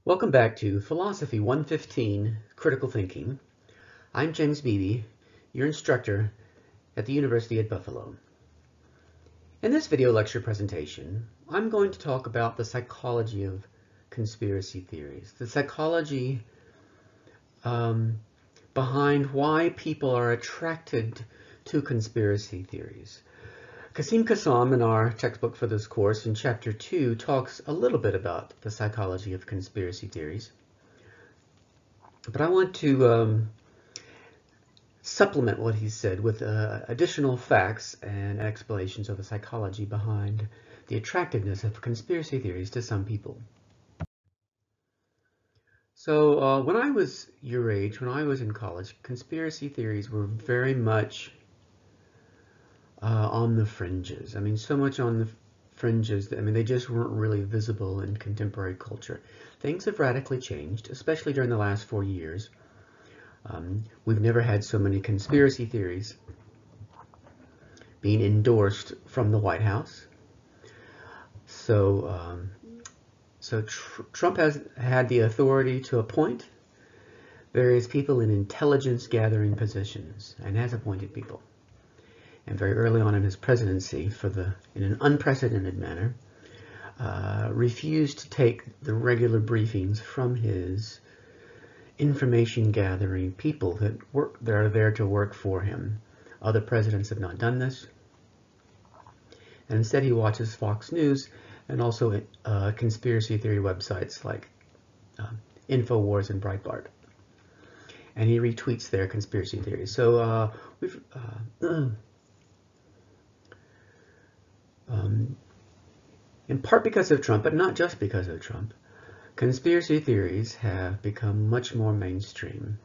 Welcome back to Philosophy 115, Critical Thinking. I'm James Beebe, your instructor at the University at Buffalo. In this video lecture presentation, I'm going to talk about the psychology of conspiracy theories, the psychology behind why people are attracted to conspiracy theories. Kasim Kassam, in our textbook for this course, in Chapter 2, talks a little bit about the psychology of conspiracy theories. But I want to supplement what he said with additional facts and explanations of the psychology behind the attractiveness of conspiracy theories to some people. So when I was your age, when I was in college, conspiracy theories were very much on the fringes. I mean, so much on the fringes that, they just weren't really visible in contemporary culture. Things have radically changed, especially during the last 4 years. We've never had so many conspiracy theories being endorsed from the White House. So Trump has had the authority to appoint various people in intelligence gathering positions and has appointed people. And very early on in his presidency, in an unprecedented manner, refused to take the regular briefings from his information gathering people that are there to work for him. Other presidents have not done this. And instead he watches Fox News and also conspiracy theory websites like InfoWars and Breitbart. And he retweets their conspiracy theories. So in part because of Trump, but not just because of Trump, conspiracy theories have become much more mainstream.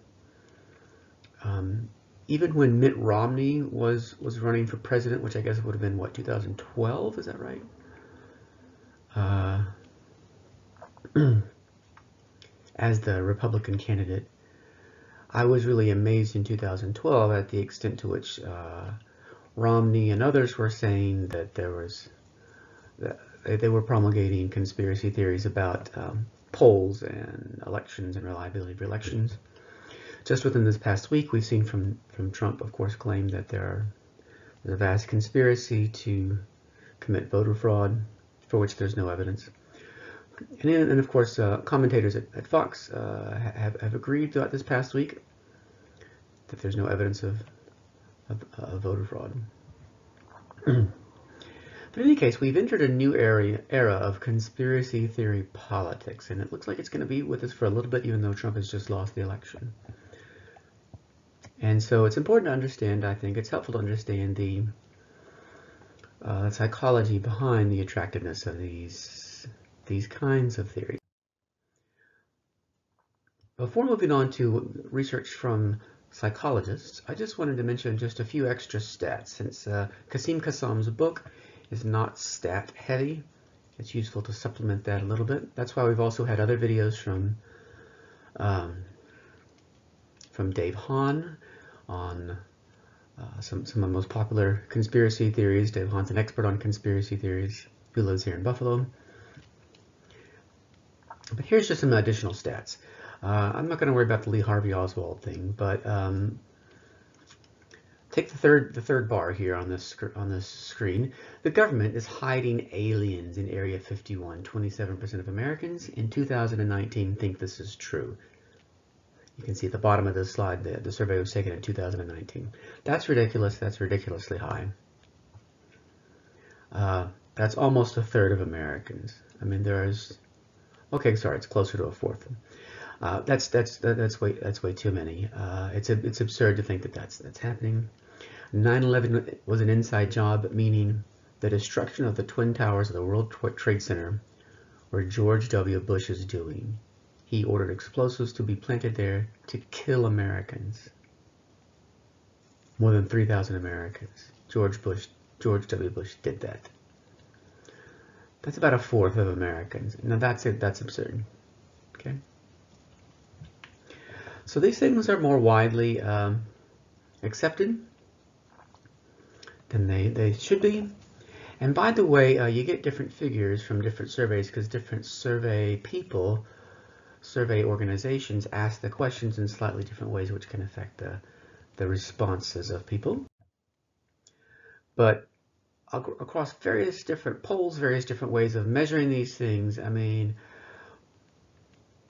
Even when Mitt Romney was running for president, which I guess would have been, what, 2012? Is that right? As the Republican candidate, I was really amazed in 2012 at the extent to which Romney and others were saying that they were promulgating conspiracy theories about polls and elections and reliability of elections. Just within this past week, we've seen from Trump, of course, claim that there's a vast conspiracy to commit voter fraud, for which there's no evidence. And of course, commentators at Fox have agreed throughout this past week that there's no evidence of voter fraud. But in any case, we've entered a new era of conspiracy theory politics, and it looks like it's going to be with us for a little bit, even though Trump has just lost the election. And so it's important to understand, I think, it's helpful to understand the psychology behind the attractiveness of these kinds of theories. Before moving on to research from psychologists, I just wanted to mention just a few extra stats. Since Kasim Kassam's book is not stat heavy, it's useful to supplement that a little bit. That's why we've also had other videos from Dave Hahn on some of the most popular conspiracy theories. Dave Hahn's an expert on conspiracy theories who lives here in Buffalo. But here's just some additional stats. I'm not going to worry about the Lee Harvey Oswald thing, but take the third bar here on this screen. The government is hiding aliens in Area 51. 27% of Americans in 2019 think this is true. You can see at the bottom of this slide the survey was taken in 2019. That's ridiculous. That's ridiculously high. That's almost a third of Americans. I mean, okay, sorry, it's closer to a fourth. That's way too many. It's absurd to think that that's happening. 9/11 was an inside job, meaning the destruction of the Twin Towers of the World Trade Center were George W. Bush's doing. He ordered explosives to be planted there to kill Americans. More than 3,000 Americans. George W. Bush did that. That's about a fourth of Americans. Now that's absurd. Okay. So these things are more widely accepted than they should be. And by the way, you get different figures from different surveys because different survey people survey organizations ask the questions in slightly different ways, which can affect the responses of people. But across various different polls, various different ways of measuring these things, I mean,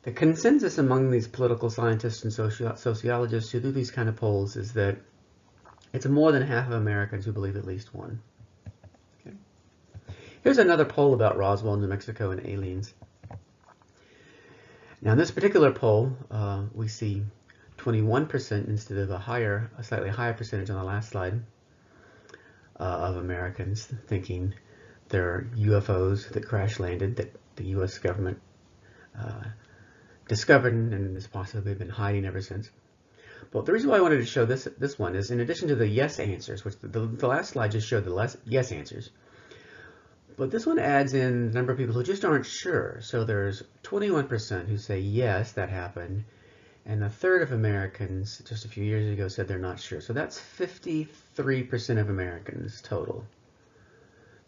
the consensus among these political scientists and sociologists who do these kind of polls is that it's more than half of Americans who believe at least one. Okay. Here's another poll about Roswell, New Mexico, and aliens. Now, in this particular poll, we see 21% instead of a slightly higher percentage on the last slide of Americans thinking there are UFOs that crash landed that the U.S. government discovered and has possibly been hiding ever since. But the reason why I wanted to show this one is, in addition to the yes answers, which the last slide just showed the yes answers, but this one adds in the number of people who just aren't sure. So there's 21% who say yes, that happened, and a third of Americans just a few years ago said they're not sure. So that's 53% of Americans total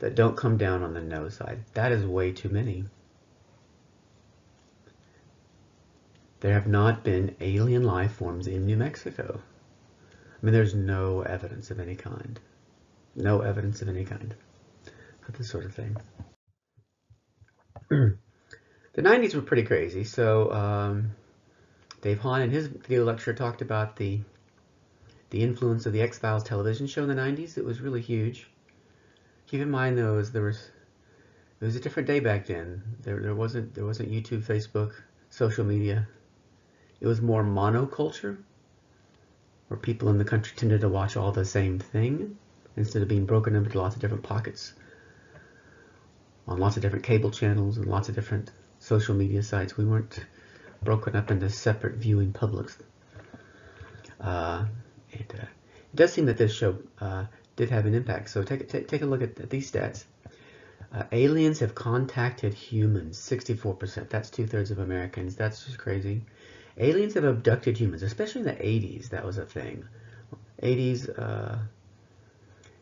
that don't come down on the no side. That is way too many. There have not been alien life forms in New Mexico. I mean, there's no evidence of any kind. No evidence of any kind for this sort of thing. The 90s were pretty crazy. So Dave Hahn in his video lecture talked about the influence of the X-Files television show in the 90s. It was really huge. Keep in mind, though, it was a different day back then. There wasn't YouTube, Facebook, social media. It was more monoculture, where people in the country tended to watch all the same thing instead of being broken up into lots of different pockets on lots of different cable channels and lots of different social media sites. We weren't broken up into separate viewing publics. It does seem that this show did have an impact. So take a look at these stats. Aliens have contacted humans, 64%. That's 2/3 of Americans. That's just crazy. Aliens have abducted humans, especially in the 80s. That was a thing. 80s,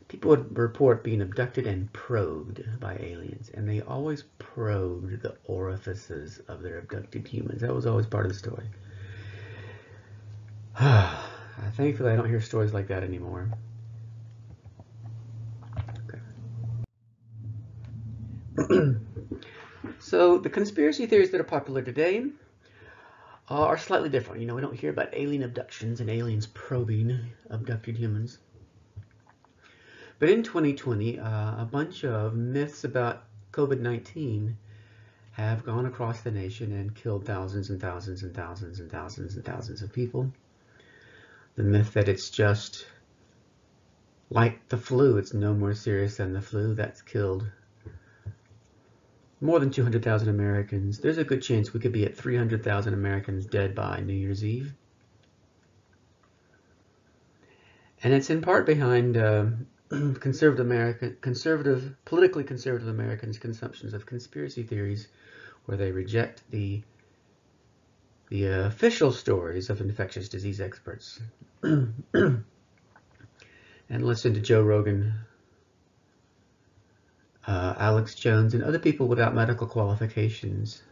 people would report being abducted and probed by aliens, and they always probed the orifices of their abducted humans. That was always part of the story. Thankfully, I don't hear stories like that anymore. Okay. So the conspiracy theories that are popular today are slightly different. You know, we don't hear about alien abductions and aliens probing abducted humans. But in 2020, a bunch of myths about COVID-19 have gone across the nation and killed thousands and thousands and thousands and thousands and thousands of people. The myth that it's just like the flu, it's no more serious than the flu, that's killed more than 200,000 Americans. There's a good chance we could be at 300,000 Americans dead by New Year's Eve. And it's in part behind politically conservative Americans' consumptions of conspiracy theories, where they reject the official stories of infectious disease experts and listen to Joe Rogan, Alex Jones, and other people without medical qualifications.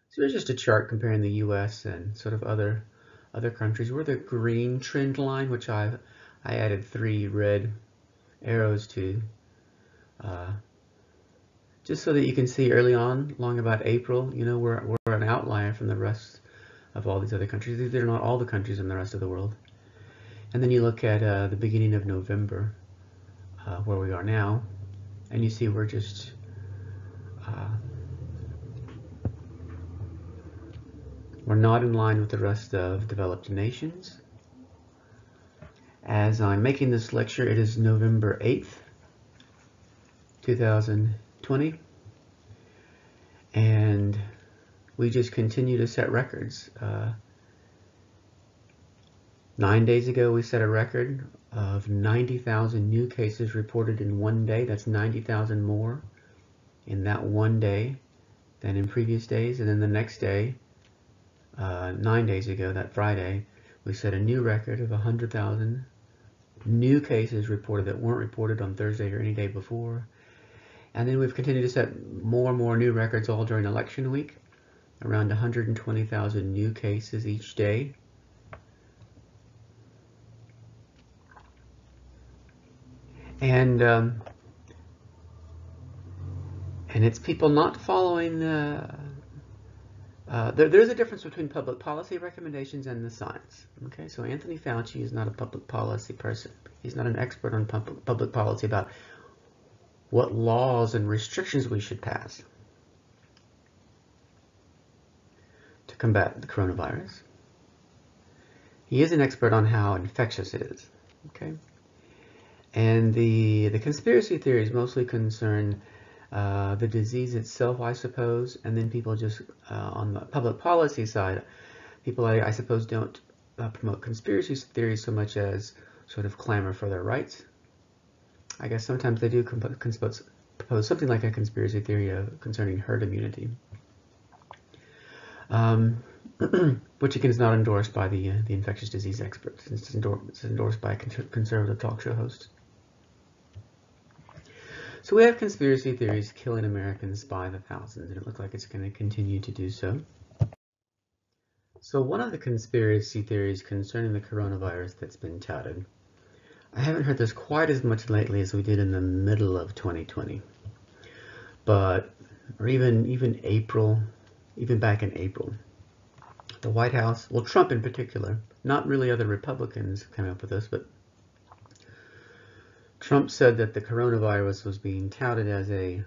So here's just a chart comparing the U.S. and sort of other countries. We're the green trend line, which I added 3 red arrows to, just so that you can see early on, along about April, you know, we're an outlier from the rest of all these other countries. These are not all the countries in the rest of the world. And then you look at the beginning of November, where we are now, and you see we're just we're not in line with the rest of developed nations. As I'm making this lecture, it is November 8th, 2020, and we just continue to set records. 9 days ago, we set a record of 90,000 new cases reported in one day. That's 90,000 more in that one day than in previous days. And then the next day, 9 days ago, that Friday, we set a new record of 100,000 new cases reported that weren't reported on Thursday or any day before. And then we've continued to set more and more new records all during election week, around 120,000 new cases each day. And it's people not following the... there's a difference between public policy recommendations and the science. Okay, so Anthony Fauci is not a public policy person. He's not an expert on public policy about what laws and restrictions we should pass to combat the coronavirus. He is an expert on how infectious it is. Okay, and the conspiracy theories mostly concern the disease itself, I suppose, and then people just on the public policy side, people I suppose don't promote conspiracy theories so much as sort of clamor for their rights. I guess sometimes they do propose something like a conspiracy theory concerning herd immunity, which again is not endorsed by the infectious disease experts. It's endorsed by a conservative talk show host. So we have conspiracy theories killing Americans by the thousands, and it looks like it's going to continue to do so. So one of the conspiracy theories concerning the coronavirus that's been touted, I haven't heard this quite as much lately as we did in the middle of 2020, or even April, even back in April. The White House, well, Trump in particular, not really other Republicans came up with this, but Trump said that the coronavirus was being touted as a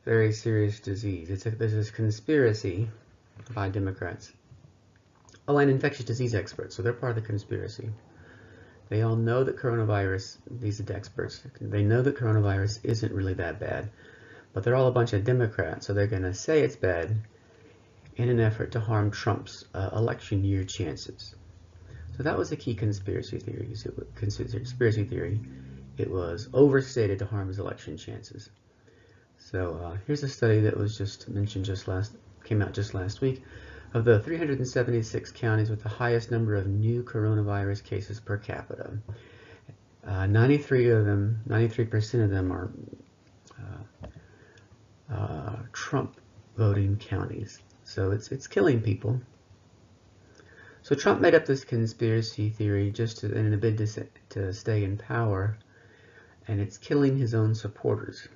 very serious disease. There's this conspiracy by Democrats. Oh, and infectious disease experts, so they're part of the conspiracy. They all know that coronavirus, these are experts, they know that coronavirus isn't really that bad, but they're all a bunch of Democrats, so they're going to say it's bad in an effort to harm Trump's election year chances. So that was a key conspiracy theory. It was overstated to harm his election chances. So here's a study that was just mentioned came out just last week. Of the 376 counties with the highest number of new coronavirus cases per capita, 93% of them are Trump voting counties. So it's killing people. So Trump made up this conspiracy theory just in a bid to stay in power, and it's killing his own supporters.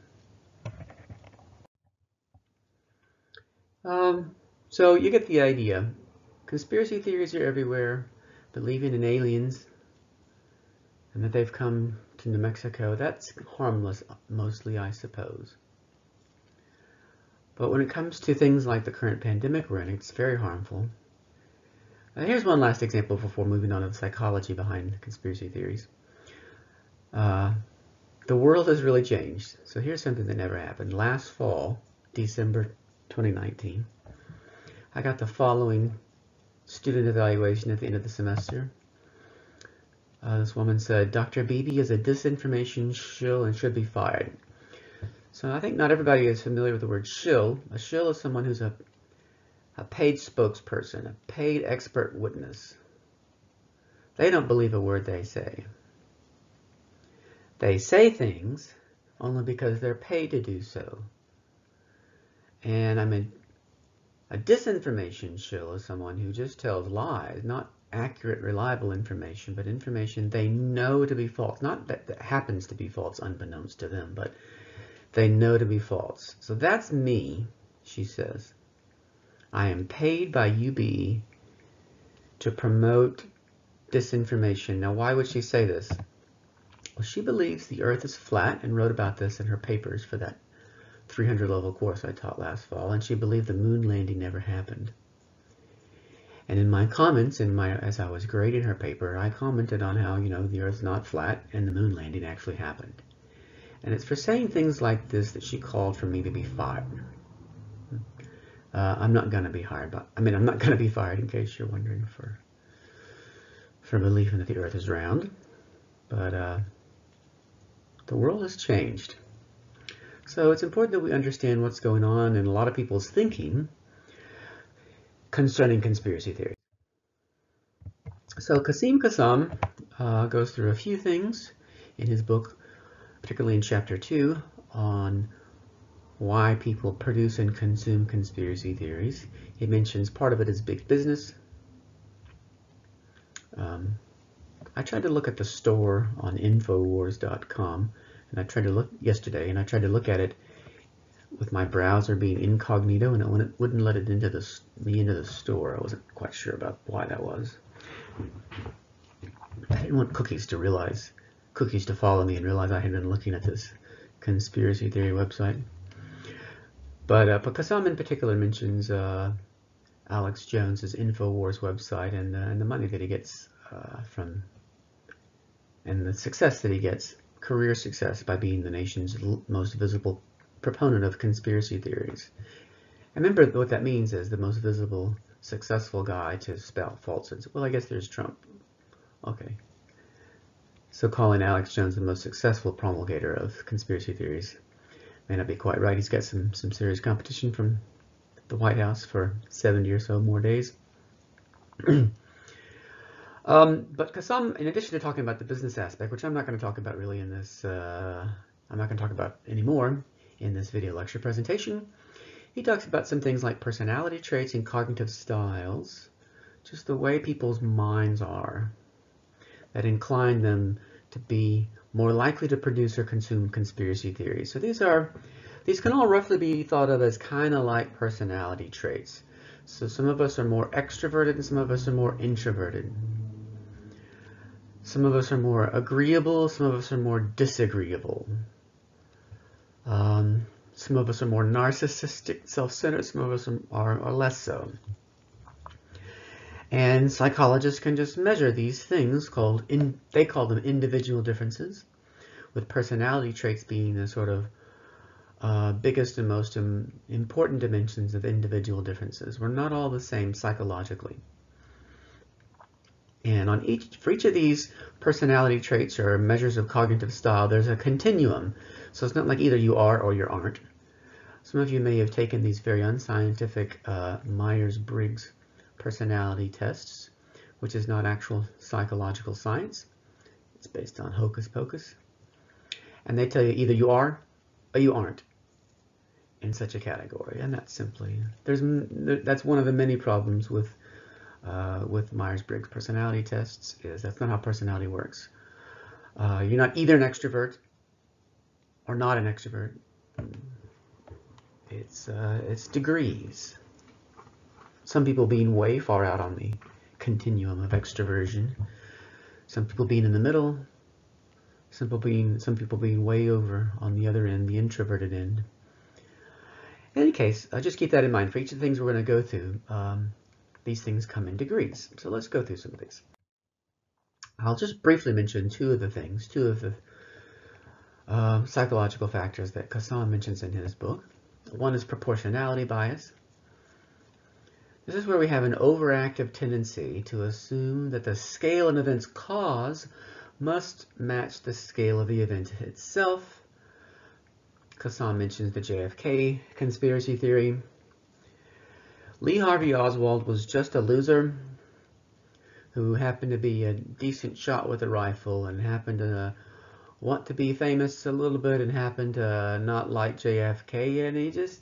So you get the idea. Conspiracy theories are everywhere. Believing in aliens and that they've come to New Mexico, that's harmless mostly, I suppose. But when it comes to things like the current pandemic we're in, it's very harmful. Here's one last example before moving on to the psychology behind conspiracy theories. The world has really changed. So here's something that never happened. Last fall, December 2019, I got the following student evaluation at the end of the semester. This woman said, Dr. Beebe is a disinformation shill and should be fired. So I think not everybody is familiar with the word shill. A shill is someone who's a paid spokesperson, a paid expert witness. They don't believe a word they say. They say things only because they're paid to do so. And I mean, a disinformation shill is someone who just tells lies, not accurate, reliable information, but information they know to be false. Not that happens to be false unbeknownst to them, but they know to be false. So that's me, she says. I am paid by UB to promote disinformation. Now, why would she say this? Well, she believes the Earth is flat and wrote about this in her papers for that 300 level course I taught last fall, and she believed the moon landing never happened. And in my comments, as I was grading her paper, I commented on how, the Earth's not flat and the moon landing actually happened. And it's for saying things like this that she called for me to be fired. I'm not going to be hired, but I'm not going to be fired, in case you're wondering, for believing that the Earth is round. But the world has changed. So it's important that we understand what's going on in a lot of people's thinking concerning conspiracy theories. So Qasim Qassam goes through a few things in his book, particularly in chapter 2, on why people produce and consume conspiracy theories. He mentions part of it is big business. I tried to look at the store on Infowars.com, and I tried to look yesterday, and I tried to look at it with my browser being incognito, and it wouldn't let it into me into the store. I wasn't quite sure about why that was. I didn't want cookies to follow me and realize I had been looking at this conspiracy theory website. But Kassam in particular mentions Alex Jones's Infowars website and the money that he gets from, and the success that he gets, career success, by being the nation's most visible proponent of conspiracy theories. And remember, what that means is the most visible, successful guy to spout falsehoods. Well, I guess there's Trump. Okay. So calling Alex Jones the most successful promulgator of conspiracy theories may not be quite right. He's got some serious competition from the White House for 70 or so more days. But Kassam, in addition to talking about the business aspect, which I'm not going to talk about really in this, I'm not going to talk about anymore in this video lecture presentation, he talks about some things like personality traits and cognitive styles, just the way people's minds are, that incline them to be more likely to produce or consume conspiracy theories. So these can all roughly be thought of as kind of like personality traits. So some of us are more extroverted and some of us are more introverted. Some of us are more agreeable, some of us are more disagreeable. Some of us are more narcissistic, self-centered, some of us are less so. And psychologists can just measure these things they call them individual differences, with personality traits being the sort of biggest and most important dimensions of individual differences. We're not all the same psychologically. And for each of these personality traits or measures of cognitive style, there's a continuum. So it's not like either you are or you aren't. Some of you may have taken these very unscientific Myers-Briggs personality tests, which is not actual psychological science. It's based on hocus pocus. And they tell you either you are or you aren't in such a category. And that's that's one of the many problems with Myers-Briggs personality tests, is that's not how personality works. You're not either an extrovert or not an extrovert. It's degrees. Some people being way far out on the continuum of extroversion. Some people being in the middle. Some people being way over on the other end, the introverted end. In any case, just keep that in mind. For each of the things we're going to go through, these things come in degrees. So let's go through some of these. I'll just briefly mention two of the psychological factors that Kassam mentions in his book. One is proportionality bias. This is where we have an overactive tendency to assume that the scale an event's cause must match the scale of the event itself. Kassam mentions the JFK conspiracy theory. Lee Harvey Oswald was just a loser who happened to be a decent shot with a rifle and happened to want to be famous a little bit and happened to not like JFK, and he just,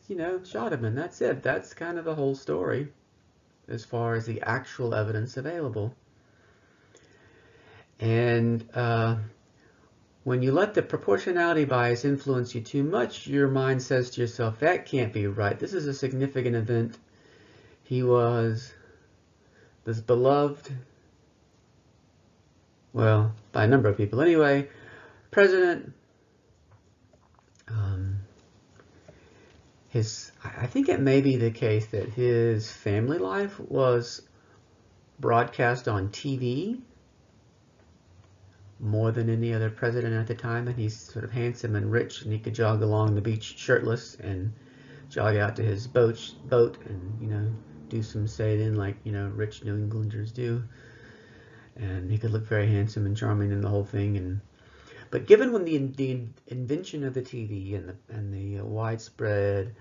shot him, and that's it. That's kind of the whole story as far as the actual evidence available. And when you let the proportionality bias influence you too much, your mind says to yourself, that can't be right. This is a significant event. He was this beloved, well, by a number of people anyway, president. I think it may be the case that his family life was broadcast on TV more than any other president at the time, and he's sort of handsome and rich, and he could jog along the beach shirtless and jog out to his boat and, do some sailing like, rich New Englanders do. And he could look very handsome and charming and the whole thing. But given when the invention of the TV and the widespread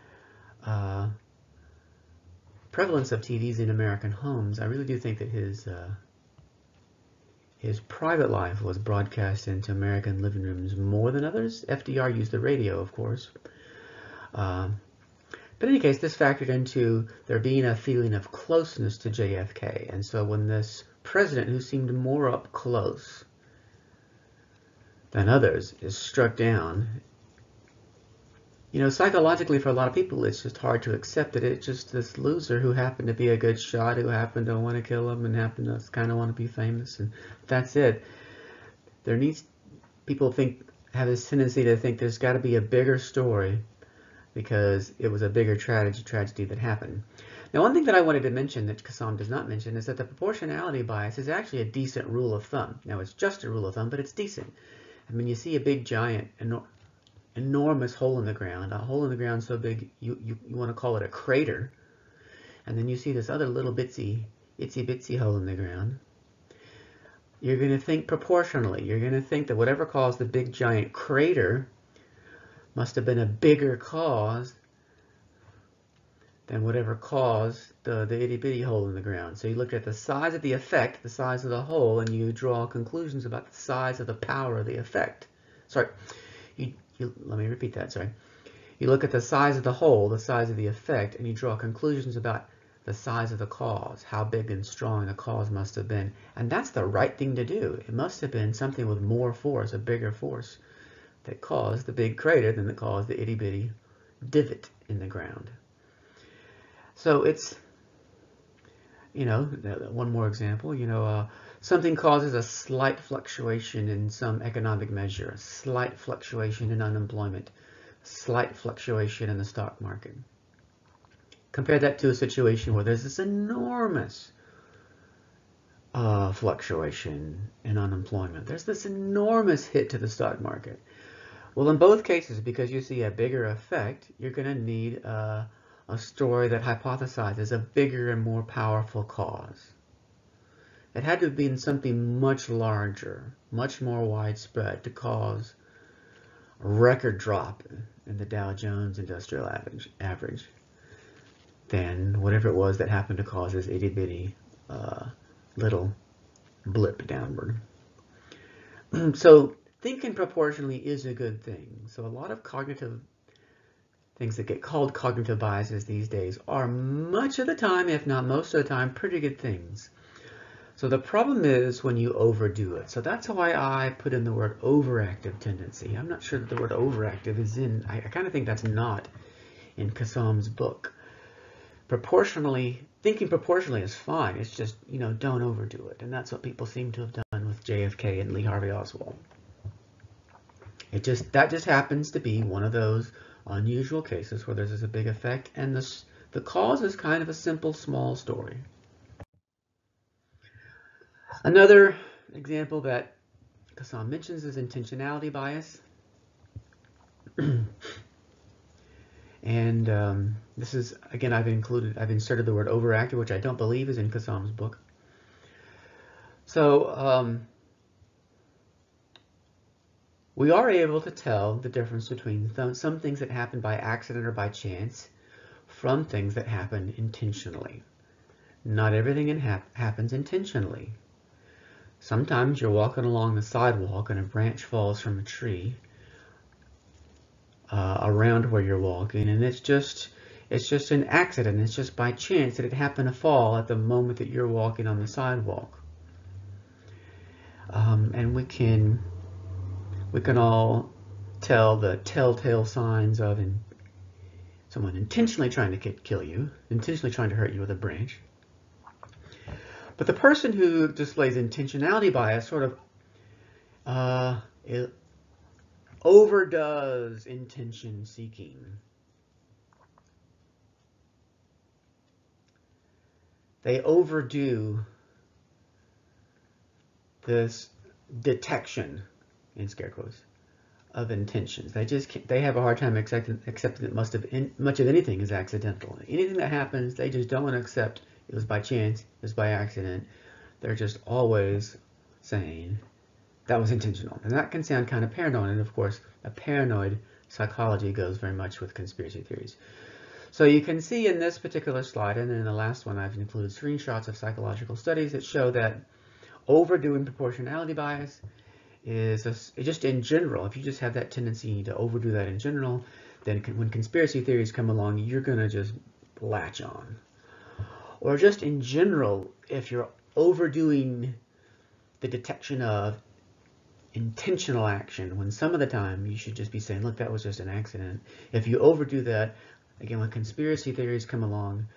prevalence of TVs in American homes, I really do think that his private life was broadcast into American living rooms more than others. FDR used the radio, of course. But in any case, this factored into there being a feeling of closeness to JFK. And so when this president, who seemed more up close than others, is struck down, you know, psychologically for a lot of people, it's just hard to accept that it's just this loser who happened to be a good shot, who happened to want to kill him and happened to kind of want to be famous, and that's it. People have this tendency to think there's got to be a bigger story because it was a bigger tragedy that happened. Now, one thing that I wanted to mention that Kassam does not mention is that the proportionality bias is actually a decent rule of thumb. Now, it's just a rule of thumb, but it's decent. I mean, you see a big, giant, enormous hole in the ground, a hole in the ground so big you want to call it a crater, and then you see this other little itsy bitsy hole in the ground. You're going to think proportionally. You're going to think that whatever caused the big giant crater must have been a bigger cause than whatever caused the itty bitty hole in the ground. So you look at the size of the effect, the size of the hole, and you draw conclusions about the size of the power of the effect. Sorry, let me repeat that, sorry. You look at the size of the hole, the size of the effect, and you draw conclusions about the size of the cause, how big and strong the cause must have been. And that's the right thing to do. It must have been something with more force, a bigger force, that caused the big crater than that caused the itty bitty divot in the ground. So it's, you know, one more example, you know, something causes a slight fluctuation in some economic measure, a slight fluctuation in unemployment, slight fluctuation in the stock market. Compare that to a situation where there's this enormous fluctuation in unemployment. There's this enormous hit to the stock market. Well, in both cases, because you see a bigger effect, you're going to need a story that hypothesizes a bigger and more powerful cause. It had to have been something much larger, much more widespread to cause a record drop in the Dow Jones Industrial Average than whatever it was that happened to cause this itty bitty little blip downward. So thinking proportionally is a good thing. So a lot of cognitive things that get called cognitive biases these days are much of the time, if not most of the time, pretty good things. So the problem is when you overdo it. So that's why I put in the word overactive tendency. I'm not sure that the word overactive is in, I kind of think that's not in Kassam's book. Thinking proportionally is fine. It's just, you know, don't overdo it. And that's what people seem to have done with JFK and Lee Harvey Oswald. That just happens to be one of those unusual cases where there's a big effect, and the cause is kind of a simple, small story. Another example that Kassam mentions is intentionality bias. And this is, again, I've inserted the word overactive, which I don't believe is in Kassam's book. So we are able to tell the difference between some things that happen by accident or by chance from things that happen intentionally. Not everything happens intentionally. Sometimes you're walking along the sidewalk and a branch falls from a tree around where you're walking, and it's just an accident. It's just by chance that it happened to fall at the moment that you're walking on the sidewalk. And we can all tell the telltale signs of someone intentionally trying to kill you, intentionally trying to hurt you with a branch. But the person who displays intentionality bias sort of overdoes intention seeking. They overdo this detection, in scare quotes, of intentions. They have a hard time accepting that much of anything is accidental. Anything that happens, they just don't want to accept it was by chance, it was by accident. They're just always saying that was intentional. And that can sound kind of paranoid, and of course, a paranoid psychology goes very much with conspiracy theories. So you can see in this particular slide, and in the last one I've included screenshots of psychological studies that show that overdoing proportionality bias is just in general. If you just have that tendency to overdo that in general, then when conspiracy theories come along, you're going to just latch on. Or just in general, if you're overdoing the detection of intentional action, when some of the time you should just be saying, look, that was just an accident. If you overdo that, again, when conspiracy theories come along,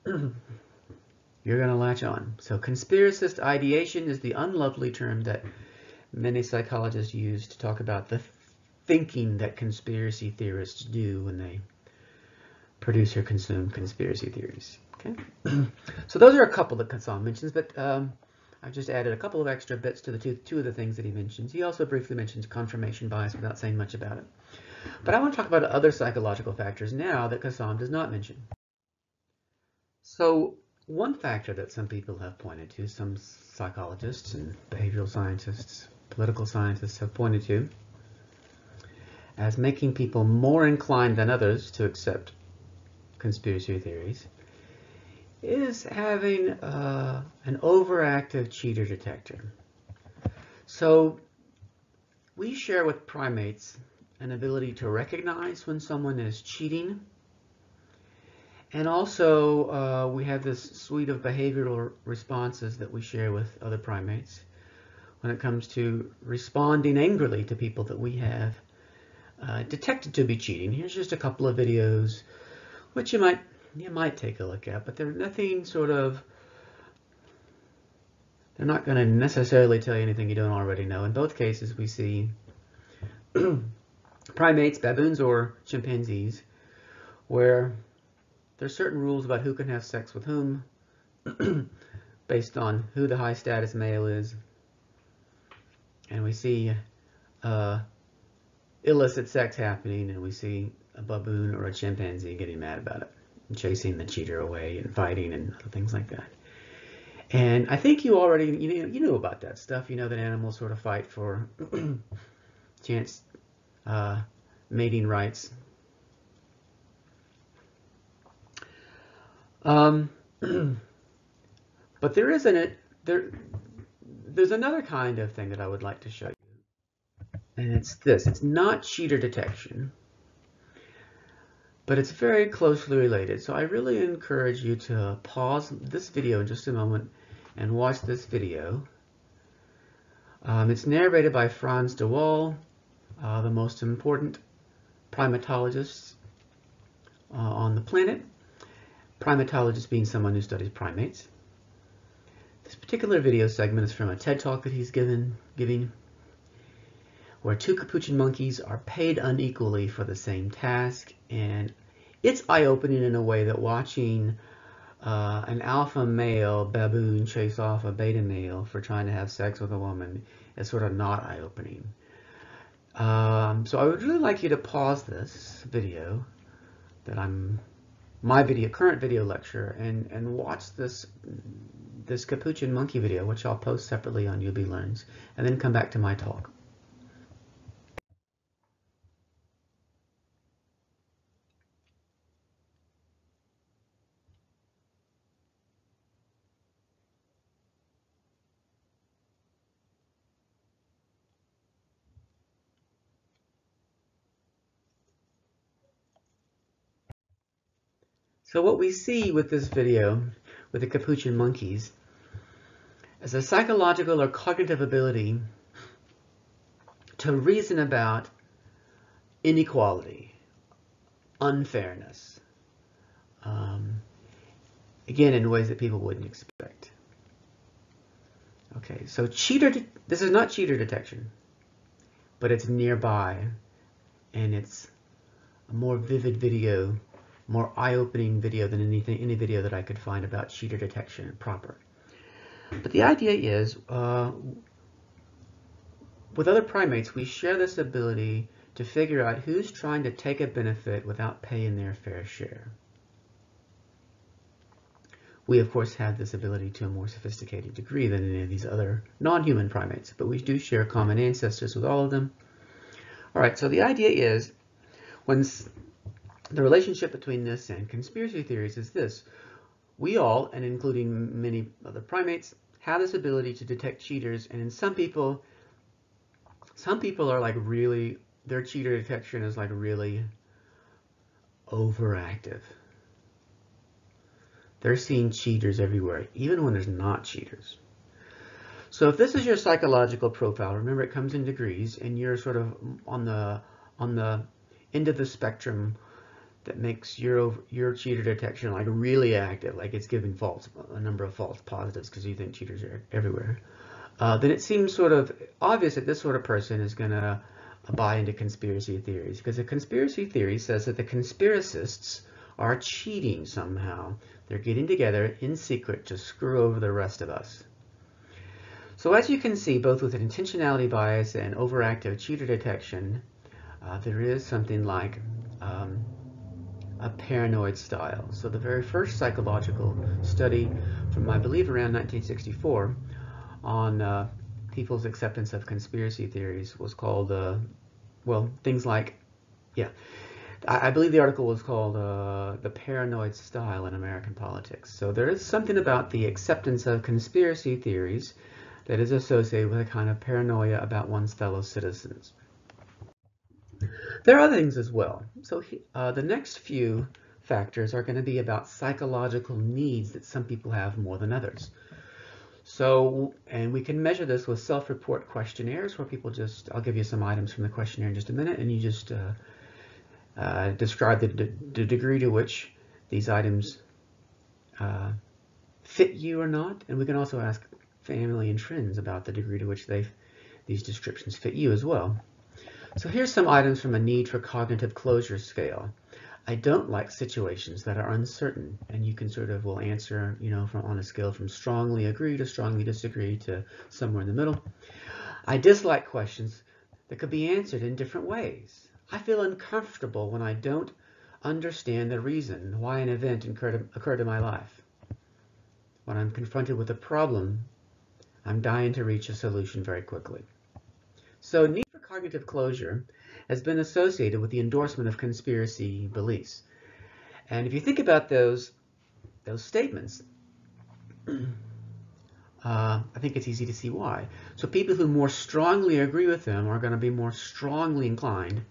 you're going to latch on. So conspiracist ideation is the unlovely term that many psychologists use to talk about the thinking that conspiracy theorists do when they produce or consume conspiracy theories. Okay, so those are a couple that Kassam mentions, but I've just added a couple of extra bits to the two of the things that he mentions. He also briefly mentions confirmation bias without saying much about it. But I want to talk about other psychological factors now that Kassam does not mention. So one factor that some people have pointed to, some psychologists and behavioral scientists, political scientists have pointed to as making people more inclined than others to accept conspiracy theories, is having an overactive cheater detector. So we share with primates an ability to recognize when someone is cheating, and also we have this suite of behavioral responses that we share with other primates when it comes to responding angrily to people that we have detected to be cheating. Here's just a couple of videos which you might take a look at, but they're nothing they're not going to necessarily tell you anything you don't already know. In both cases, we see primates, baboons or chimpanzees, where there's certain rules about who can have sex with whom based on who the high status male is. And we see illicit sex happening, and we see a baboon or a chimpanzee getting mad about it, and chasing the cheater away and fighting and other things like that. And I think you already, you know about that stuff. You know that animals sort of fight for chance mating rights. But there's another kind of thing that I would like to show you. And it's this. It's not cheater detection, but it's very closely related. So I really encourage you to pause this video in just a moment and watch this video. It's narrated by Frans de Waal, the most important primatologist on the planet. Primatologist being someone who studies primates. This particular video segment is from a TED Talk that he's giving, where two capuchin monkeys are paid unequally for the same task, and it's eye-opening in a way that watching an alpha male baboon chase off a beta male for trying to have sex with a woman is sort of not eye-opening. So I would really like you to pause this video that my current video lecture, and watch this capuchin monkey video, which I'll post separately on UB Learns, and then come back to my talk. So what we see with this video, with the capuchin monkeys, is a psychological or cognitive ability to reason about inequality, unfairness, again, in ways that people wouldn't expect. Okay, so this is not cheater detection, but it's nearby, and it's a more vivid video, more eye-opening video than any video that I could find about cheater detection proper. But the idea is, with other primates, we share this ability to figure out who's trying to take a benefit without paying their fair share. We, of course, have this ability to a more sophisticated degree than any of these other non-human primates, but we do share common ancestors with all of them. All right, so the idea is, when the relationship between this and conspiracy theories is this: we all, and including many other primates, have this ability to detect cheaters, and in some people are like really, their cheater detection is like really overactive. They're seeing cheaters everywhere, even when there's not cheaters. So if this is your psychological profile, remember it comes in degrees, and you're sort of on the end of the spectrum that makes your cheater detection like really active, like it's giving a number of false positives because you think cheaters are everywhere. Then it seems sort of obvious that this sort of person is going to buy into conspiracy theories, because a conspiracy theory says that the conspiracists are cheating somehow. They're getting together in secret to screw over the rest of us. So as you can see, both with an intentionality bias and overactive cheater detection, there is something like a paranoid style. So the very first psychological study from, I believe, around 1964 on people's acceptance of conspiracy theories was called, well, things like, yeah, I believe the article was called The Paranoid Style in American Politics. So there is something about the acceptance of conspiracy theories that is associated with a kind of paranoia about one's fellow citizens. There are other things as well. So the next few factors are going to be about psychological needs that some people have more than others. So, and we can measure this with self-report questionnaires where people just, I'll give you some items from the questionnaire in just a minute, and you just describe the degree to which these items fit you or not. And we can also ask family and friends about the degree to which these descriptions fit you as well. So here's some items from a need for cognitive closure scale. I don't like situations that are uncertain, and you can sort of will answer, you know, on a scale from strongly agree to strongly disagree to somewhere in the middle. I dislike questions that could be answered in different ways. I feel uncomfortable when I don't understand the reason why an event occurred in my life. When I'm confronted with a problem, I'm dying to reach a solution very quickly. So need for cognitive closure has been associated with the endorsement of conspiracy beliefs. And if you think about those statements, I think it's easy to see why. So people who more strongly agree with them are going to be more strongly inclined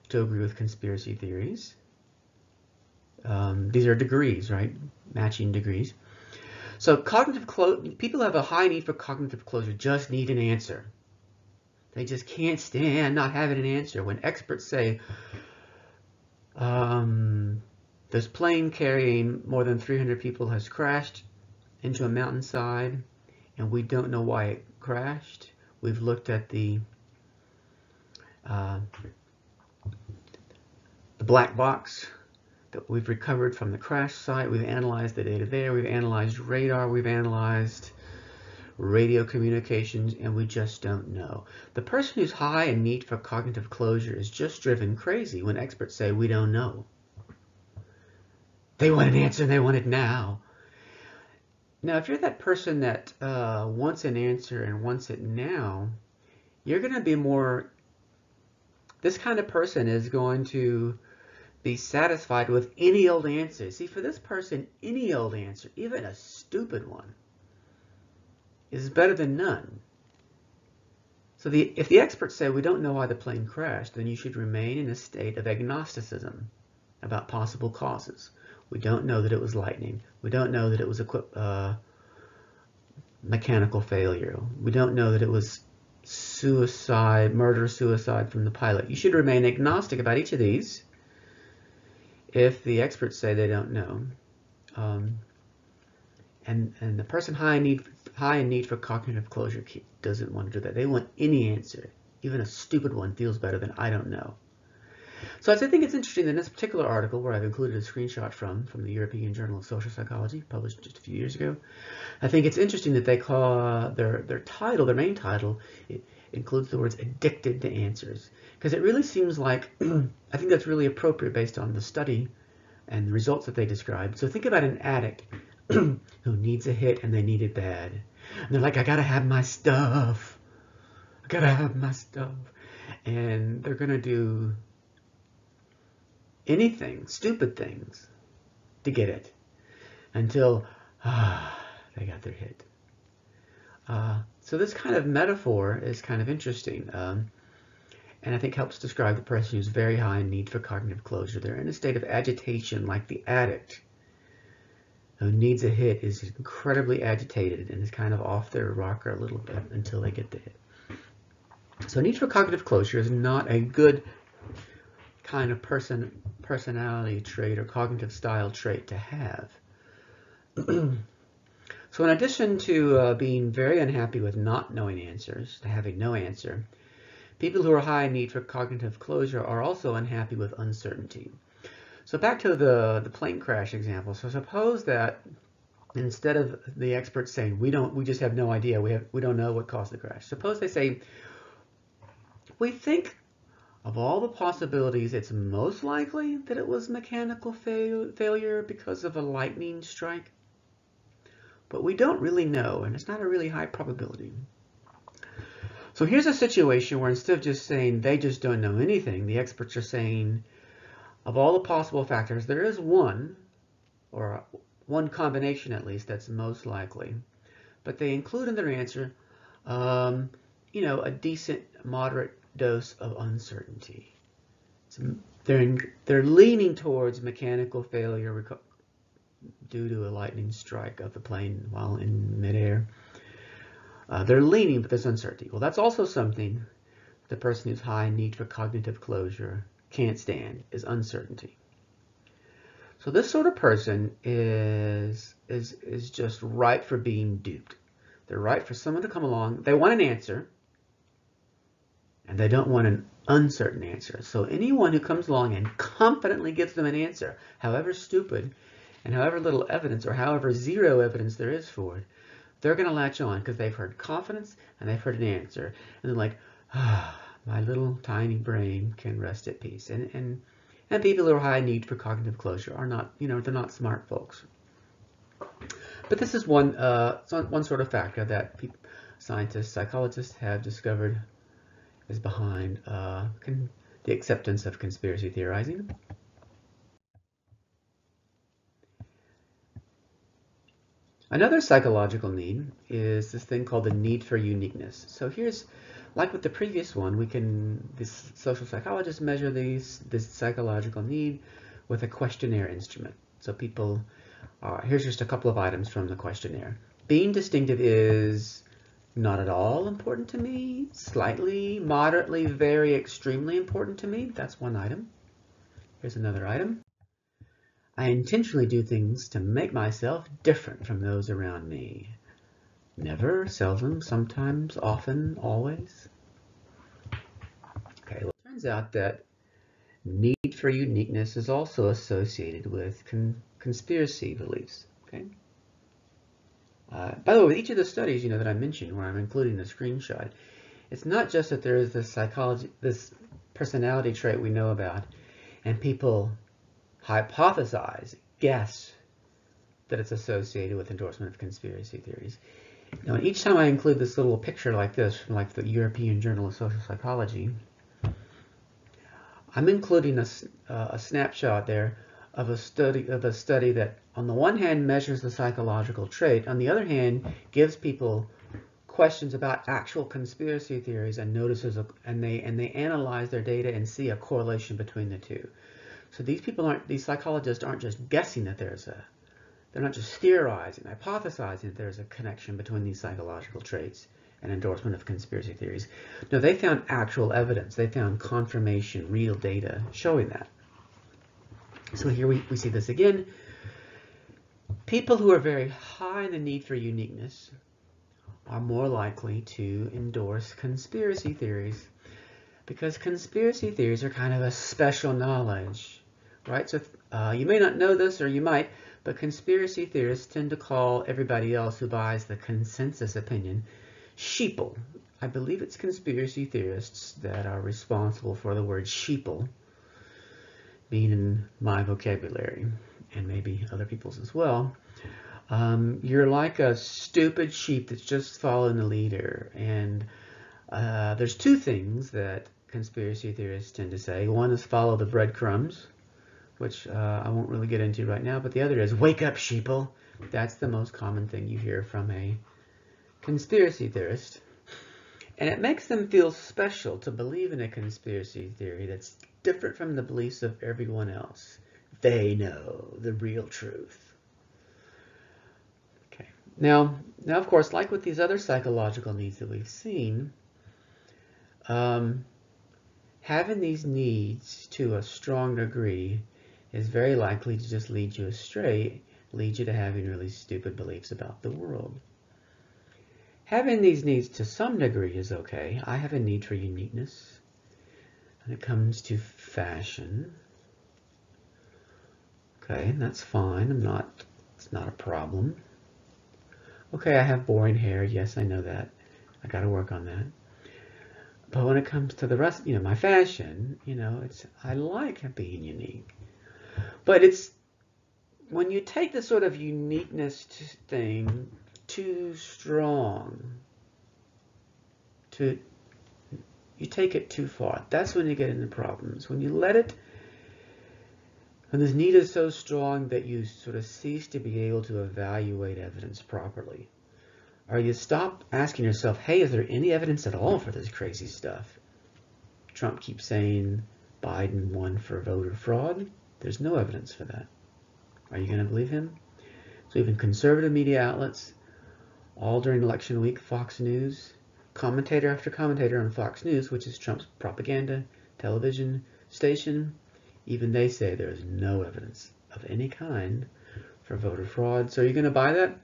to agree with conspiracy theories. These are degrees, right? Matching degrees. So people have a high need for cognitive closure, just need an answer. They just can't stand not having an answer. When experts say, this plane carrying more than 300 people has crashed into a mountainside, and we don't know why it crashed. We've looked at the black box that we've recovered from the crash site. We've analyzed the data there. We've analyzed radar. We've analyzed radio communications, and we just don't know. The person who's high in need for cognitive closure is just driven crazy when experts say we don't know. They want an answer and they want it now. Now, if you're that person that wants an answer and wants it now, you're going to be more, this kind of person is going to be satisfied with any old answer. See, for this person, any old answer, even a stupid one, is better than none. So if the experts say we don't know why the plane crashed, then you should remain in a state of agnosticism about possible causes. We don't know that it was lightning. We don't know that it was mechanical failure. We don't know that it was murder-suicide from the pilot. You should remain agnostic about each of these if the experts say they don't know. And the person high in need for cognitive closure doesn't want to do that. They want any answer. Even a stupid one feels better than I don't know. So I think it's interesting that in this particular article, where I've included a screenshot from the European Journal of Social Psychology, published just a few years ago, I think it's interesting that they call their main title, it includes the words addicted to answers. Because it really seems like, I think that's really appropriate based on the study and the results that they described. So think about an addict who needs a hit and they need it bad. And they're like, I gotta have my stuff. I gotta have my stuff. And they're gonna do anything, stupid things, to get it until they got their hit. So this kind of metaphor is kind of interesting, and I think helps describe the person who's very high in need for cognitive closure. They're in a state of agitation, like the addict who needs a hit is incredibly agitated and is kind of off their rocker a little bit until they get the hit. So need for cognitive closure is not a good kind of personality trait or cognitive style trait to have. So in addition to being very unhappy with not knowing answers, to having no answer, people who are high in need for cognitive closure are also unhappy with uncertainty. So back to the plane crash example. So suppose that instead of the experts saying we just have no idea, we don't know what caused the crash. Suppose they say, we think of all the possibilities, it's most likely that it was mechanical failure because of a lightning strike. But we don't really know, and it's not a really high probability. So here's a situation where instead of just saying they just don't know anything, the experts are saying of all the possible factors, there is one, or one combination at least, that's most likely. But they include in their answer, a decent, moderate dose of uncertainty. So they're leaning towards mechanical failure due to a lightning strike of the plane while in midair. They're leaning, but there's uncertainty. Well, that's also something the person who's high in need for cognitive closure can't stand, is uncertainty. So this sort of person is just ripe for being duped. They're ripe for someone to come along. They want an answer, and they don't want an uncertain answer. So anyone who comes along and confidently gives them an answer, however stupid, and however little evidence or however zero evidence there is for it, they're going to latch on because they've heard confidence and they've heard an answer. And they're like, my little tiny brain can rest at peace. And people who are high in need for cognitive closure are not, they're not smart folks. But this is one sort of factor that scientists, psychologists have discovered is behind the acceptance of conspiracy theorizing. Another psychological need is this thing called the need for uniqueness. So here's, like with the previous one, this social psychologists measure this psychological need with a questionnaire instrument. So people, here's just a couple of items from the questionnaire. Being distinctive is not at all important to me, slightly, moderately, very, extremely important to me. That's one item. Here's another item. I intentionally do things to make myself different from those around me. Never, seldom, sometimes, often, always. Okay, well, it turns out that need for uniqueness is also associated with conspiracy beliefs. Okay. By the way, with each of the studies that I mentioned, where I'm including a screenshot, it's not just that there is this personality trait we know about, and people hypothesize, guess that it's associated with endorsement of conspiracy theories. Now, each time I include this little picture like this from like the European Journal of Social Psychology, I'm including a snapshot there of a study that, on the one hand, measures the psychological trait, on the other hand, gives people questions about actual conspiracy theories and notices, and they analyze their data and see a correlation between the two. So these psychologists aren't just guessing that they're not just theorizing, hypothesizing that there's a connection between these psychological traits and endorsement of conspiracy theories. No, they found actual evidence. They found confirmation, real data showing that. So here we see this again. People who are very high in the need for uniqueness are more likely to endorse conspiracy theories, because conspiracy theories are kind of a special knowledge, right? So you may not know this, or you might, but conspiracy theorists tend to call everybody else who buys the consensus opinion sheeple. I believe it's conspiracy theorists that are responsible for the word sheeple being in my vocabulary, and maybe other people's as well. You're like a stupid sheep that's just following the leader. And there's two things that conspiracy theorists tend to say. One is follow the breadcrumbs, which I won't really get into right now, but the other is wake up, sheeple. That's the most common thing you hear from a conspiracy theorist, and it makes them feel special to believe in a conspiracy theory that's different from the beliefs of everyone else. They know the real truth. Okay. Now, of course, like with these other psychological needs that we've seen, having these needs to a strong degree is very likely to just lead you astray, lead you to having really stupid beliefs about the world. Having these needs to some degree is okay. I have a need for uniqueness when it comes to fashion. Okay, that's fine. It's not a problem. Okay, I have boring hair. Yes, I know that. I got to work on that. But when it comes to the rest, my fashion, I like being unique. But it's when you take the sort of uniqueness thing too strong, you take it too far. That's when you get into problems. When this need is so strong that you sort of cease to be able to evaluate evidence properly. Or you stop asking yourself, hey, is there any evidence at all for this crazy stuff? Trump keeps saying Biden won for voter fraud. There's no evidence for that. Are you going to believe him? So even conservative media outlets, all during election week, Fox News, commentator after commentator on Fox News, which is Trump's propaganda television station, even they say there is no evidence of any kind for voter fraud. So are you going to buy that?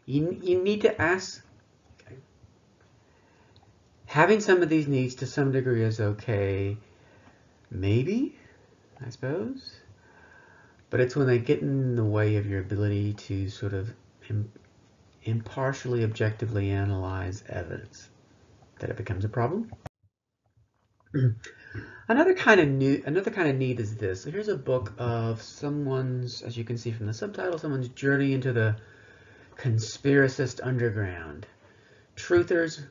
You need to ask. Okay. Having some of these needs to some degree is okay, maybe, I suppose. But it's when they get in the way of your ability to sort of impartially, objectively analyze evidence that it becomes a problem. Another kind of need is this. So here's a book of someone's, as you can see from the subtitle, someone's journey into the conspiracist underground. Truthers,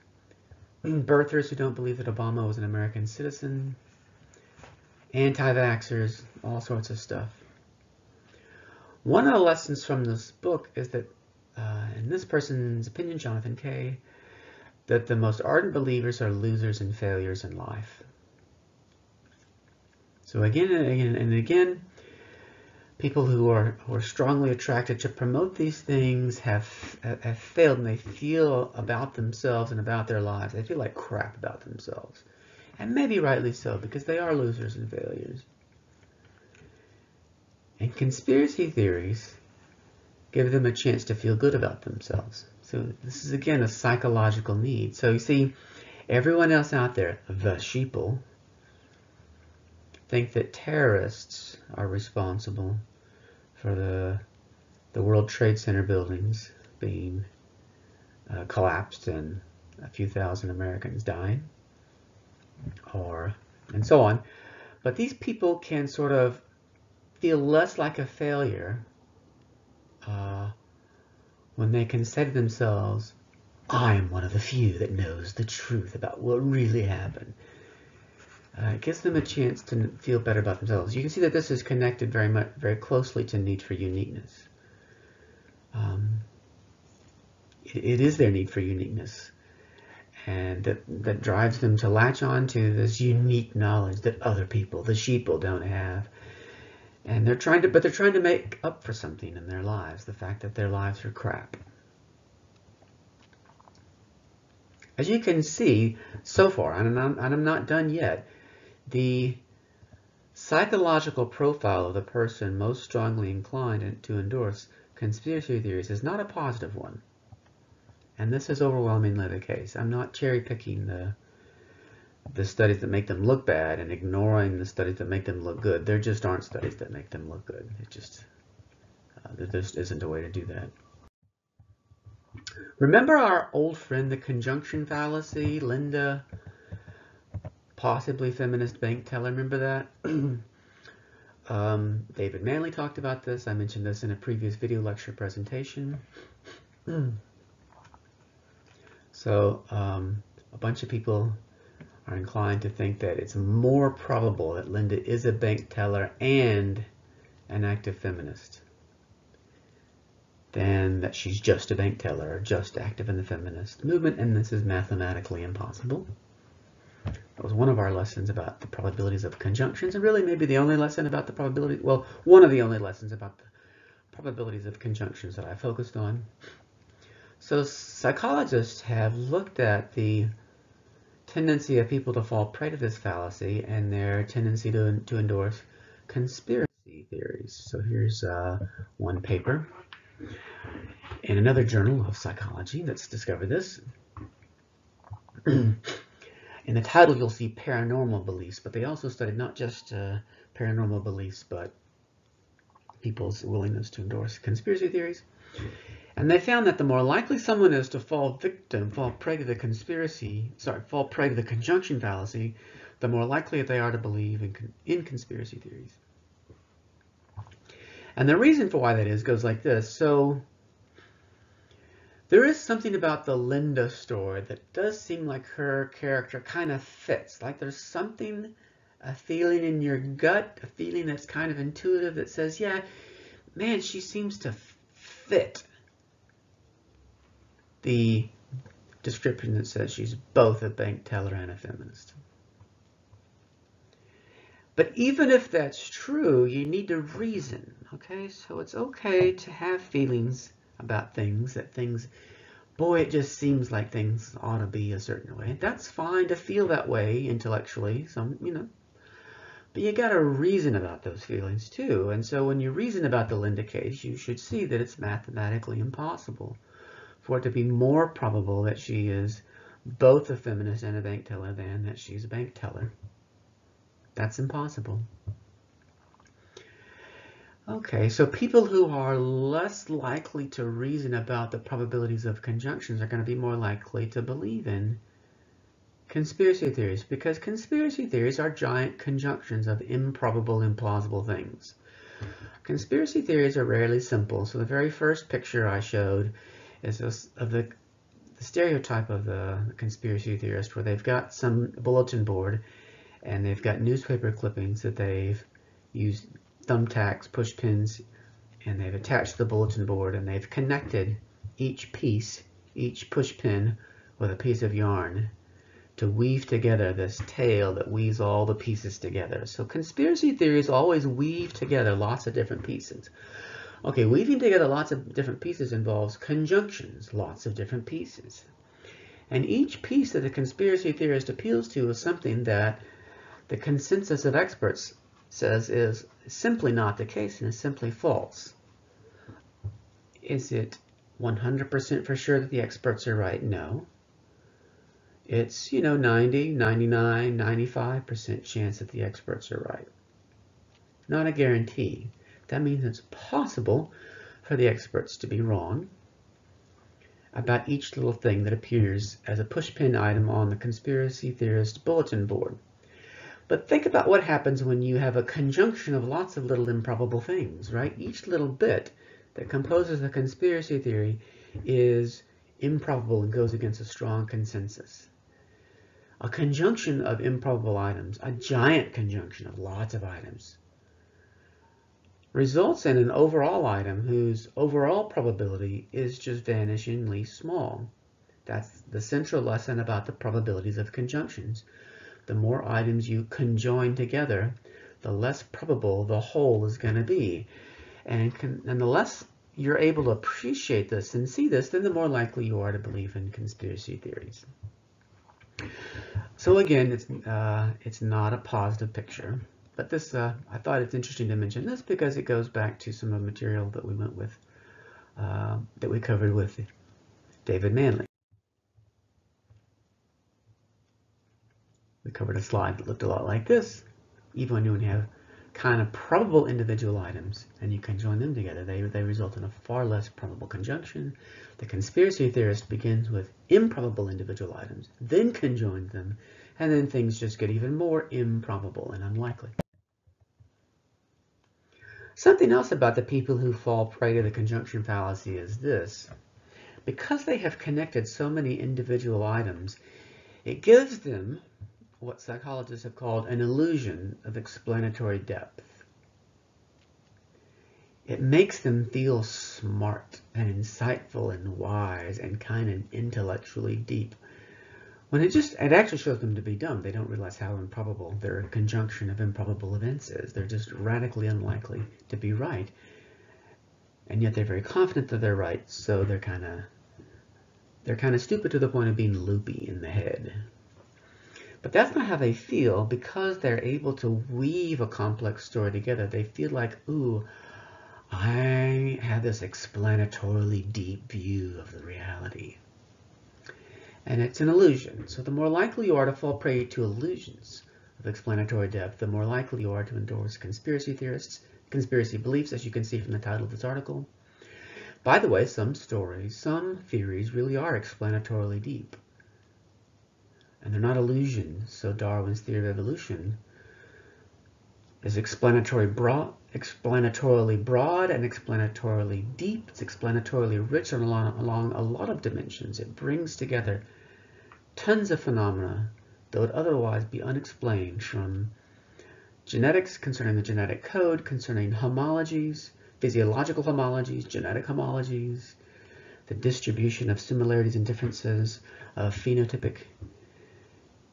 birthers who don't believe that Obama was an American citizen, anti-vaxxers, all sorts of stuff. One of the lessons from this book is that, in this person's opinion, Jonathan Kay, that the most ardent believers are losers and failures in life. So again and again, people who are strongly attracted to promote these things have failed, and they feel about themselves and about their lives. They feel like crap about themselves. And maybe rightly so, because they are losers and failures. And conspiracy theories give them a chance to feel good about themselves. So this is, again, a psychological need. So you see, everyone else out there, the sheeple, think that terrorists are responsible for the World Trade Center buildings being collapsed and a few thousand Americans dying, and so on. But these people can sort of feel less like a failure when they can say to themselves, I am one of the few that knows the truth about what really happened. It gives them a chance to feel better about themselves. You can see that this is connected very closely to need for uniqueness. It is their need for uniqueness, and that drives them to latch on to this unique knowledge that other people, the sheeple, don't have. And they're trying to make up for something in their lives, the fact that their lives are crap. As you can see so far, and I'm not done yet, the psychological profile of the person most strongly inclined to endorse conspiracy theories is not a positive one. And this is overwhelmingly the case. I'm not cherry-picking the studies that make them look bad and ignoring the studies that make them look good. There just aren't studies that make them look good. It just, there just isn't a way to do that. Remember our old friend, the conjunction fallacy, Linda, possibly feminist bank teller, remember that? David Manley talked about this. I mentioned this in a previous video lecture presentation. So a bunch of people are inclined to think that it's more probable that Linda is a bank teller and an active feminist. than that she's just a bank teller or just active in the feminist movement, and this is mathematically impossible. That was one of our lessons about the probabilities of conjunctions, and really maybe the only lesson about the probability, well, one of the only lessons about the probabilities of conjunctions that I focused on. So psychologists have looked at the tendency of people to fall prey to this fallacy and their tendency to endorse conspiracy theories. So here's one paper in another journal of psychology that's discovered this. In the title, you'll see paranormal beliefs, but they also studied not just paranormal beliefs, but people's willingness to endorse conspiracy theories. And they found that the more likely someone is to fall prey to the conjunction fallacy, the more likely they are to believe in conspiracy theories. And the reason for why that is goes like this. So there is something about the Linda story that does seem like her character kind of fits. Like there's something, a feeling in your gut, a feeling that's kind of intuitive that says, yeah, man, she seems to fit the description that says she's both a bank teller and a feminist. But even if that's true, you need to reason, okay? So it's okay to have feelings about things, boy, it just seems like things ought to be a certain way. That's fine to feel that way intellectually, but you got to reason about those feelings too. And so when you reason about the Linda case, you should see that it's mathematically impossible for it to be more probable that she is both a feminist and a bank teller than that she's a bank teller. That's impossible. Okay, so people who are less likely to reason about the probabilities of conjunctions are going to be more likely to believe in conspiracy theories, because conspiracy theories are giant conjunctions of improbable, implausible things. Conspiracy theories are rarely simple, so the very first picture I showed is of the stereotype of the conspiracy theorist, where they've got some bulletin board and they've got newspaper clippings that they've used thumbtacks, push pins, and they've attached the bulletin board, and they've connected each push pin with a piece of yarn to weave together this tail that weaves all the pieces together. So conspiracy theories always weave together lots of different pieces. Okay, weaving together lots of different pieces involves conjunctions, lots of different pieces. And each piece that the conspiracy theorist appeals to is something that the consensus of experts says is simply not the case and is simply false. Is it 100% for sure that the experts are right? No. It's, 90, 99, 95% chance that the experts are right. Not a guarantee. That means it's possible for the experts to be wrong about each little thing that appears as a pushpin item on the conspiracy theorist bulletin board. But think about what happens when you have a conjunction of lots of little improbable things, right? Each little bit that composes the conspiracy theory is improbable and goes against a strong consensus. A conjunction of improbable items, a giant conjunction of lots of items, results in an overall item whose overall probability is just vanishingly small. That's the central lesson about the probabilities of conjunctions. The more items you conjoin together, the less probable the whole is going to be. And the less you're able to appreciate this and see this, then the more likely you are to believe in conspiracy theories. So again, it's not a positive picture, but this I thought it's interesting to mention this because it goes back to some of the material that we went with, that we covered with David Manley. We covered a slide that looked a lot like this. Even when you have kind of probable individual items and you can join them together, they result in a far less probable conjunction. The conspiracy theorist begins with improbable individual items, then conjoins them, and then things just get even more improbable and unlikely. Something else about the people who fall prey to the conjunction fallacy is this. Because they have connected so many individual items, it gives them what psychologists have called an illusion of explanatory depth. it makes them feel smart and insightful and wise and kind of intellectually deep. When it actually shows them to be dumb. They don't realize how improbable their conjunction of improbable events is. They're just radically unlikely to be right. And yet they're very confident that they're right, so they're kind of stupid to the point of being loopy in the head. But that's not how they feel. Because they're able to weave a complex story together, they feel like, ooh, I have this explanatorily deep view of the reality. And it's an illusion. So the more likely you are to fall prey to illusions of explanatory depth, the more likely you are to endorse conspiracy theorists, conspiracy beliefs, as you can see from the title of this article. By the way, some theories really are explanatorily deep. And they're not illusions. So Darwin's theory of evolution is explanatorily broad and explanatorily deep. It's explanatorily rich along a lot of dimensions. It brings together tons of phenomena that would otherwise be unexplained, from genetics concerning the genetic code, concerning homologies, physiological homologies, genetic homologies, the distribution of similarities and differences of phenotypic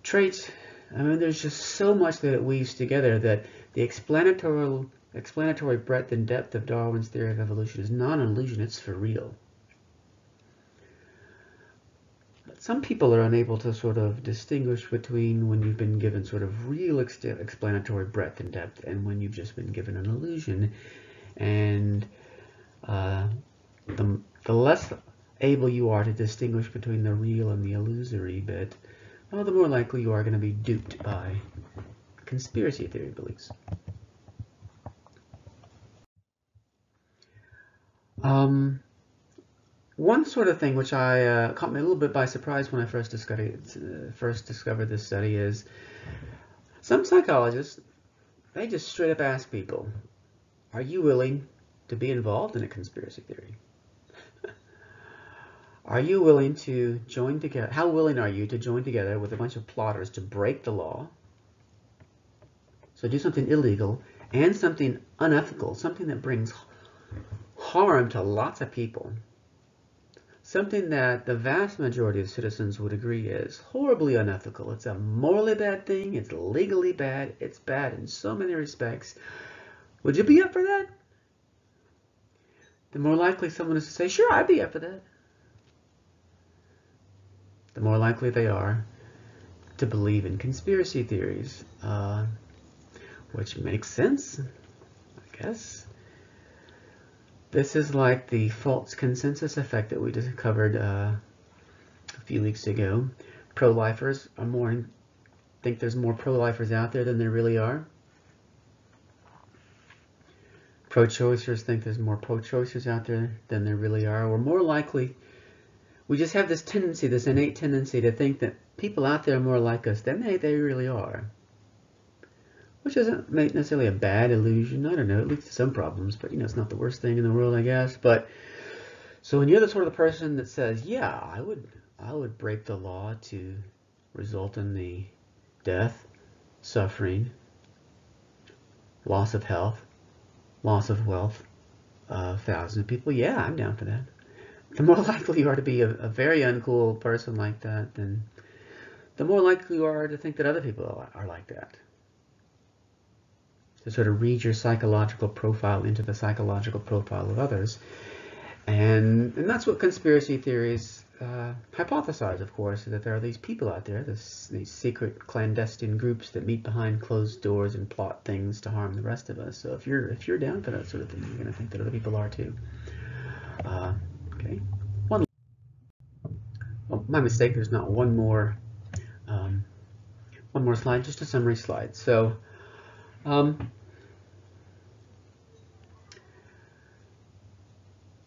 traits. I mean, there's just so much that it weaves together that the explanatory breadth and depth of Darwin's theory of evolution is not an illusion, it's for real. But some people are unable to sort of distinguish between when you've been given sort of real explanatory breadth and depth and when you've just been given an illusion. And the less able you are to distinguish between the real and the illusory bit, well, the more likely you are going to be duped by conspiracy theory beliefs. One sort of thing which I caught me a little bit by surprise when I first discovered this study is some psychologists, they just straight up ask people, are you willing to be involved in a conspiracy theory? Are you willing to join together? How willing are you to join together with a bunch of plotters to break the law? So do something illegal and something unethical, something that brings harm to lots of people. Something that the vast majority of citizens would agree is horribly unethical. It's a morally bad thing. It's legally bad. It's bad in so many respects. Would you be up for that? The more likely someone is to say, sure, I'd be up for that, the more likely they are to believe in conspiracy theories, which makes sense, I guess. This is like the false consensus effect that we just covered a few weeks ago. Pro-lifers think there's more pro-lifers out there than there really are. Pro-choicers think there's more pro-choicers out there than there really are. We're more likely, we just have this tendency, this innate tendency to think that people out there are more like us than they really are. Which doesn't make necessarily a bad illusion. I don't know, it leads to some problems, but it's not the worst thing in the world, I guess. But so when you're the sort of person that says, yeah, I would break the law to result in the death, suffering, loss of health, loss of wealth of thousands of people, yeah, I'm down for that. The more likely you are to be a very uncool person like that, then the more likely you are to think that other people are like that. To sort of read your psychological profile into the psychological profile of others. And that's what conspiracy theories hypothesize, of course, that there are these people out there, these secret clandestine groups that meet behind closed doors and plot things to harm the rest of us. So if you're down for that sort of thing, you're going to think that other people are too. Okay. My mistake. There's not one more slide, just a summary slide. So.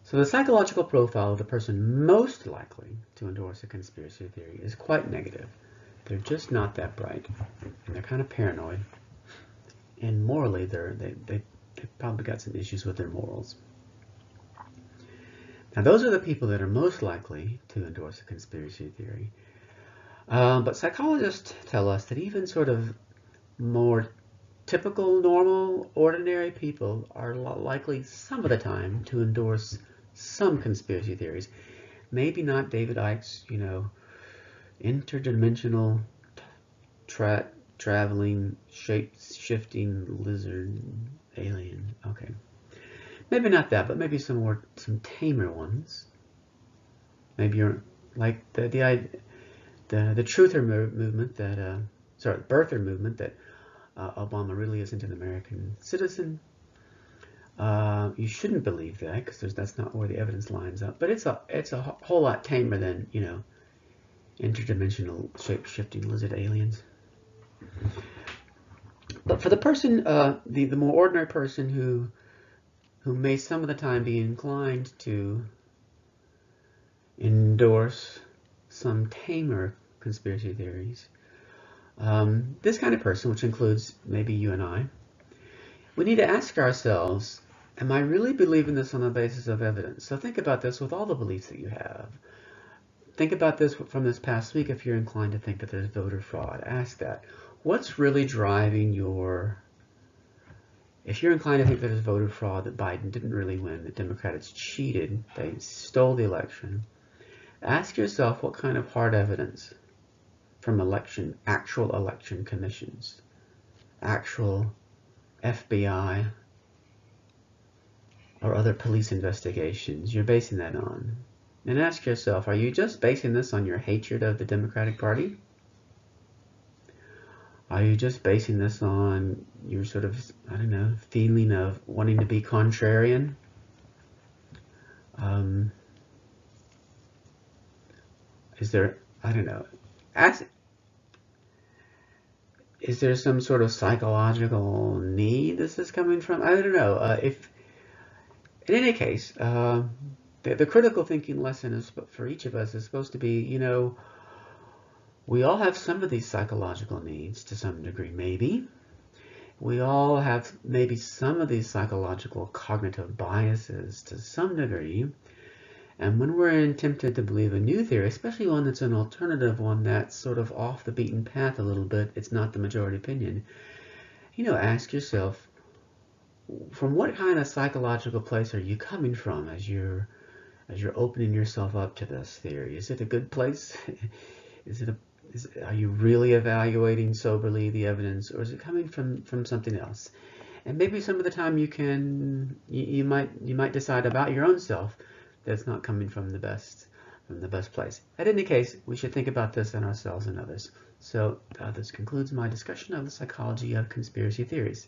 So the psychological profile of the person most likely to endorse a conspiracy theory is quite negative. They're just not that bright, and they're kind of paranoid. And morally, they've probably got some issues with their morals. Now, those are the people that are most likely to endorse a conspiracy theory. But psychologists tell us that even sort of more typical, normal, ordinary people are likely some of the time to endorse some conspiracy theories. Maybe not David Icke's, interdimensional traveling, shape-shifting lizard alien. Okay. Maybe not that, but maybe some tamer ones. Maybe you're like the truther movement that, sorry, the birther movement that Obama really isn't an American citizen. You shouldn't believe that because that's not where the evidence lines up. But it's a whole lot tamer than interdimensional shape-shifting lizard aliens. But for the person, the more ordinary person who may some of the time be inclined to endorse some tamer conspiracy theories, this kind of person, which includes maybe you and I, we need to ask ourselves, am I really believing this on the basis of evidence? So think about this with all the beliefs that you have. Think about this from this past week if you're inclined to think that there's voter fraud. Ask that. What's really driving if you're inclined to think that there's voter fraud, that Biden didn't really win, that Democrats cheated, they stole the election, ask yourself what kind of hard evidence from actual election commissions, actual FBI or other police investigations you're basing that on. And ask yourself, are you just basing this on your hatred of the Democratic Party? Are you just basing this on your sort of, I don't know, feeling of wanting to be contrarian? Is there, I don't know, is there some sort of psychological need this is coming from? I don't know. In any case, the critical thinking lesson is for each of us is supposed to be, we all have some of these psychological needs to some degree, maybe. We all have maybe some of these psychological cognitive biases to some degree. And when we're tempted to believe a new theory, especially one that's an alternative, one that's sort of off the beaten path a little bit, it's not the majority opinion, ask yourself, from what kind of psychological place are you coming from as you're opening yourself up to this theory? Is it a good place? Are you really evaluating soberly the evidence, or is it coming from something else? And maybe some of the time you might decide about your own self that it's not coming from the best place. At any case, we should think about this in ourselves and others. So this concludes my discussion of the psychology of conspiracy theories.